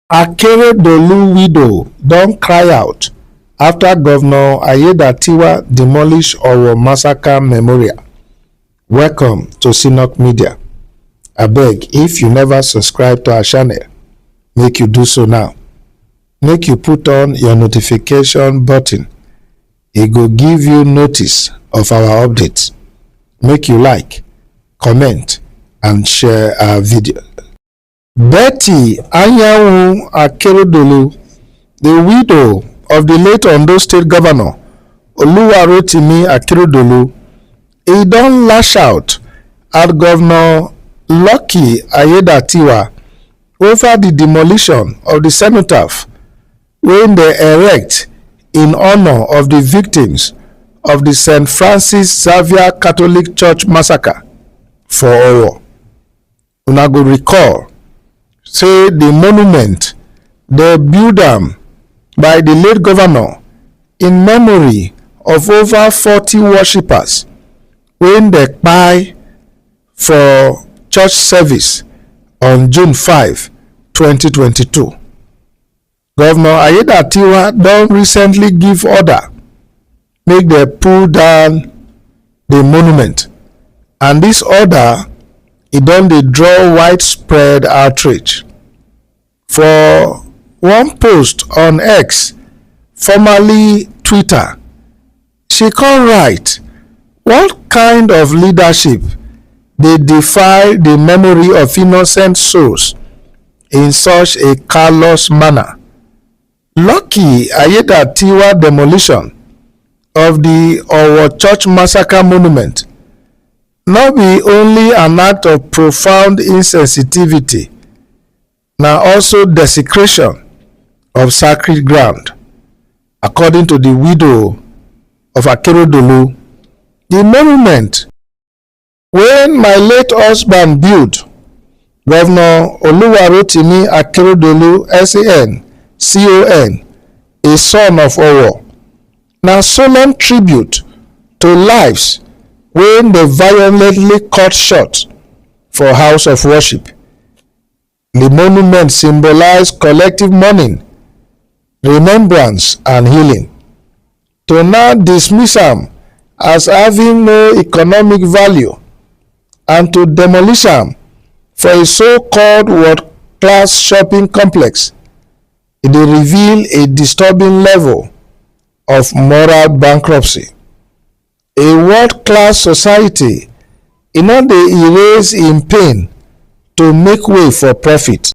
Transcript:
Akeredolu widow don cry out after Governor Aiyedatiwa demolish Owo massacre memorial. Welcome to Synok Media. Abeg, if you never subscribe to our channel, make you do so now. Make you put on your notification button. E go give you notice of our updates. Make you like, comment and share our video. Betty Akeredolu, the widow of the late Ondo State Governor Akeredolu, he don lash out at Governor Lucky Aiyedatiwa over the demolition of the cenotaph wey they erect in honor of the victims of the St. Francis Xavier Catholic Church massacre for Owo. Una go recall say the monument they build am by the late governor in memory of over 40 worshippers when they kpai for church service on June 5, 2022. Governor Aiyedatiwa don recently give order make they pull down the monument, and this order e don dey draw widespread outrage. For one post on X, formerly Twitter, she come write, "What kind of leadership dey defy the memory of innocent souls in such a callous manner? Lucky Aiyedatiwa demolition of the Owo Church massacre monument no be only an act of profound insensitivity, na also desecration of sacred ground." According to the widow of Akeredolu, the monument when my late husband built, Governor Akeredolu SAN CON, a son of Owo, na solemn tribute to lives when they violently cut short for house of worship. The monument symbolize collective mourning, remembrance and healing. To now dismiss am as having no economic value and to demolish am for a so-called world-class shopping complex, e dey reveal a disturbing level of moral bankruptcy. A world-class society e no dey erase im pain to make way for profit.